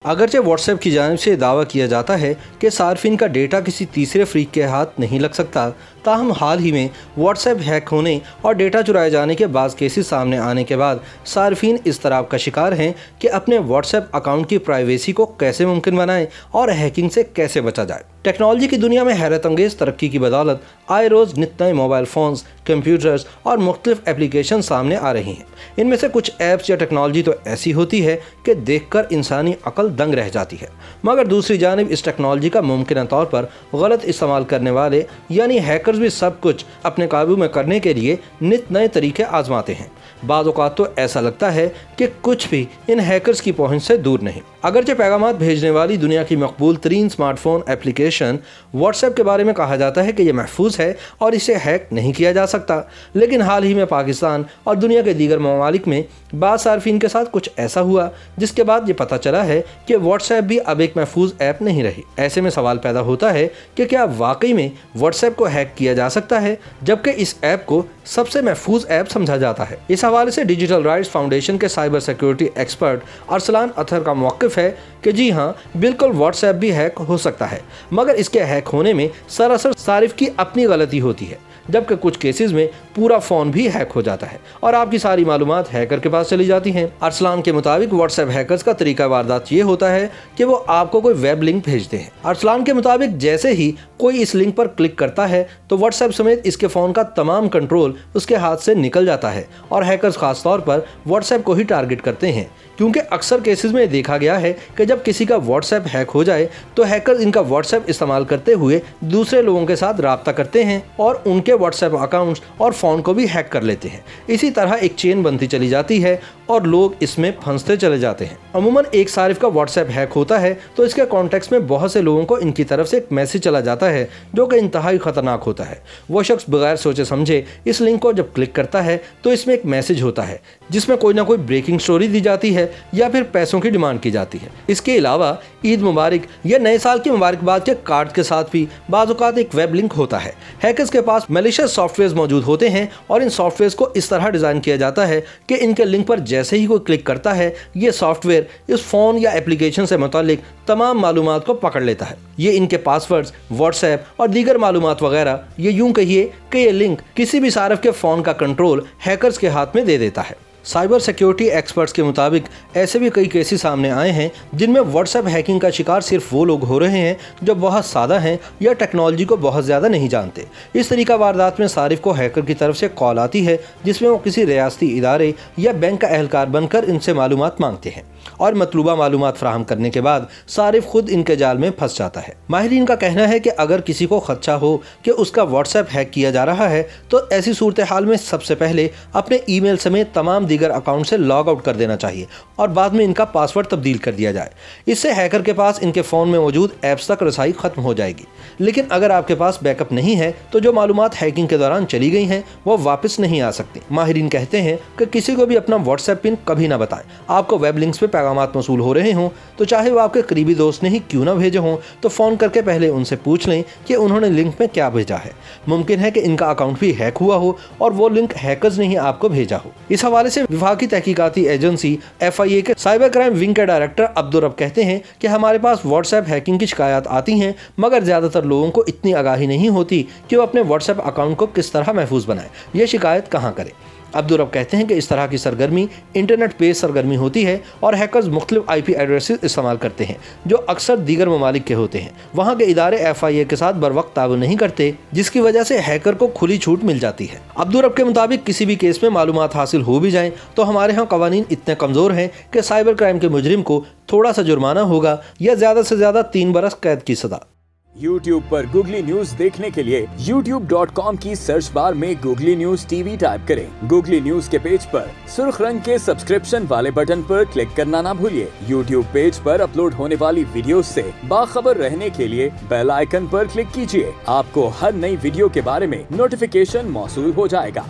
अगरचे व्हाट्सएप की जानिब से दावा किया जाता है कि सार्फिन का डेटा किसी तीसरे फ्रीक के हाथ नहीं लग सकता, ताहम हाल ही में व्हाट्सएप हैक होने और डेटा चुराए जाने के बाद केसेस सामने आने के बाद सार्फिन इस तरह का शिकार हैं कि अपने व्हाट्सएप अकाउंट की प्राइवेसी को कैसे मुमकिन बनाएं और हैकिंग से कैसे बचा जाए। टेक्नोलॉजी की दुनिया में हैरत अंगेज़ तरक्की की बदौलत आए रोज़ नित नए मोबाइल फ़ोन्स, कंप्यूटर्स और मुख्तलिफ एप्लीकेशन सामने आ रही हैं। इनमें से कुछ ऐप्स या टेक्नोलॉजी तो ऐसी होती है कि देखकर इंसानी अकल दंग रह जाती है, मगर दूसरी जानिब इस टेक्नोलॉजी का मुमकिन तौर पर गलत इस्तेमाल करने वाले यानी हैकर्स भी सब कुछ अपने काबू में करने के लिए नित नए तरीके आजमाते हैं। बाज़ औक़ात तो ऐसा लगता है कि कुछ भी इन हैकर्स की पहुंच से दूर नहीं। अगरचे पैगामात भेजने वाली दुनिया की मकबूल तरीन स्मार्टफोन एप्लीकेशन व्हाट्सएप के बारे में कहा जाता है कि यह महफूज है और इसे हैक नहीं किया जा सकता, लेकिन हाल ही में पाकिस्तान और दुनिया के दीगर ममालिक में बाज़ सार्फिन के साथ कुछ ऐसा हुआ जिसके बाद ये पता चला है कि व्हाट्सएप भी अब एक महफूज ऐप नहीं रही। ऐसे में सवाल पैदा होता है कि क्या वाकई में व्हाट्सएप को हैक किया जा सकता है, जबकि इस ऐप को सबसे महफूज ऐप समझा जाता है। इस हवाले से डिजिटल राइट्स फाउंडेशन के cyber security expert Arsalan Athar का मौक़िफ़ है कि जी हाँ, बिल्कुल व्हाट्सएप भी हैक हो सकता है, मगर इसके हैक होने में सरासर सारिफ की अपनी गलती होती है, जबकि कुछ केसेस में पूरा फ़ोन भी हैक हो जाता है और आपकी सारी मालूमात हैकर के पास चली जाती हैं। अरसलान के मुताबिक व्हाट्सएप हैकर्स का तरीका वारदात ये होता है कि वो आपको कोई वेब लिंक भेजते हैं। अरसलान के मुताबिक जैसे ही कोई इस लिंक पर क्लिक करता है तो व्हाट्सएप समेत इसके फ़ोन का तमाम कंट्रोल उसके हाथ से निकल जाता है और हैकर्स खास तौर पर व्हाट्सएप को ही टारगेट करते हैं, क्योंकि अक्सर केसेस में देखा गया है कि जब किसी का व्हाट्सएप हैक हो जाए तो हैकर्स इनका व्हाट्सएप इस्तेमाल करते हुए दूसरे लोगों के साथ राब्ता करते हैं और उनके व्हाट्सएप अकाउंट्स और फ़ोन को भी हैक कर लेते हैं। इसी तरह एक चेन बनती चली जाती है और लोग इसमें फंसते चले जाते हैं। अमूमन एक सारिफ का व्हाट्सएप हैक होता है तो इसके कॉन्टेक्स्ट में बहुत से लोगों को इनकी तरफ से एक मैसेज चला जाता है जो कि इंतहाई ख़तरनाक होता है। वो शख्स बगैर सोचे समझे इस लिंक को जब क्लिक करता है तो इसमें एक मैसेज होता है जिसमें कोई ना कोई ब्रेकिंग स्टोरी दी जाती है या फिर पैसों की डिमांड की जाती है। इसके अलावा ईद मुबारक या नए साल की मुबारकबाद के कार्ड के साथ भी बाज़ औक़ात एक वेब लिंक होता है। हैकर्स के पास मैलिशियस सॉफ्टवेयर मौजूद होते हैं और इन सॉफ्टवेयर को इस तरह डिज़ाइन किया जाता है कि इनके लिंक पर जैसे ही कोई क्लिक करता है ये सॉफ्टवेयर इस फ़ोन या एप्लीकेशन से मुतालिक तमाम मालूमात को पकड़ लेता है। ये इनके पासवर्ड्स, व्हाट्सएप और दीगर मालूमात वगैरह, ये यूं कहिए कि ये लिंक किसी भी सारिफ के फ़ोन का कंट्रोल हैकर्स के हाथ में दे देता है। साइबर सिक्योरिटी एक्सपर्ट्स के मुताबिक ऐसे भी कई केसेस सामने आए हैं जिनमें व्हाट्सएप हैकिंग का शिकार सिर्फ वो लोग हो रहे हैं जो बहुत सादा हैं या टेक्नोलॉजी को बहुत ज़्यादा नहीं जानते। इस तरीका वारदात में सारिफ को हैकर की तरफ से कॉल आती है जिसमें वो किसी रियासती इदारे या बैंक का एहलकार बनकर इनसे मालूमात मांगते हैं और मतलूबा मालूमात फराहम करने के बाद सारिफ खुद इनके जाल में फंस जाता है। माहिरीन का कहना है कि अगर किसी को खदशा हो कि उसका व्हाट्सएप हैक किया जा रहा है तो ऐसी सूरत हाल में सबसे पहले अपने ईमेल समेत तमाम दीगर अकाउंट से लॉग आउट कर देना चाहिए और बाद में इनका पासवर्ड तब्दील कर दिया जाए। इससे हैकर के पास इनके फ़ोन में मौजूद ऐप्स तक रसाई खत्म हो जाएगी। लेकिन अगर आपके पास बैकअप नहीं है तो जो मालूमात हैकिंग के दौरान चली गई हैं वो वापस नहीं आ सकती। माहिरीन कहते हैं कि किसी को भी अपना व्हाट्सएप पिन कभी ना बताएं। आपको वेब लिंक्स पे पैगामात मौसूल हो रहे हों तो चाहे वो आपके करीबी दोस्त ने ही क्यों ना भेजे हों तो फ़ोन करके पहले उनसे पूछ लें कि उन्होंने लिंक में क्या भेजा है। मुमकिन है कि इनका अकाउंट भी हैक हुआ हो और वो लिंक हैकर्स ने ही आपको भेजा हो। इस हवाले से वफाकी तहकीकाती एजेंसी FIA के साइबर क्राइम विंग के डायरेक्टर अब्दुल रब कहते हैं कि हमारे पास व्हाट्सएप हैकिंग की शिकायत आती हैं, मगर ज़्यादातर लोगों को इतनी आगाही नहीं होती कि वो अपने व्हाट्सएप अकाउंट को किस तरह महफूज बनाएं, ये शिकायत कहाँ करें। अब्दुल रब कहते हैं कि इस तरह की सरगर्मी इंटरनेट बेस्ड सरगर्मी होती है और हैकर्स मुख्तलिफ IP एड्रेसेस इस्तेमाल करते हैं जो अक्सर दीगर ममालिक के होते हैं। वहाँ के इदारे FIA के साथ बर वक्त ताउन नहीं करते, जिसकी वजह से हैकर को खुली छूट मिल जाती है। अब्दुल रब के मुताबिक किसी भी केस में मालूमात हासिल हो भी जाएं तो हमारे यहाँ कवानीन इतने कमज़ोर हैं कि साइबर क्राइम के मुजरिम को थोड़ा सा जुर्माना होगा या ज़्यादा से ज़्यादा 3 बरस कैद की सज़ा। YouTube पर गूगली न्यूज देखने के लिए youtube.com की सर्च बार में गूगली न्यूज TV टाइप करें। गूगली न्यूज के पेज पर सुर्ख रंग के सब्सक्रिप्शन वाले बटन पर क्लिक करना ना भूलिए। YouTube पेज पर अपलोड होने वाली वीडियोस से बाखबर रहने के लिए बेल आइकन पर क्लिक कीजिए। आपको हर नई वीडियो के बारे में नोटिफिकेशन मौसूल हो जाएगा।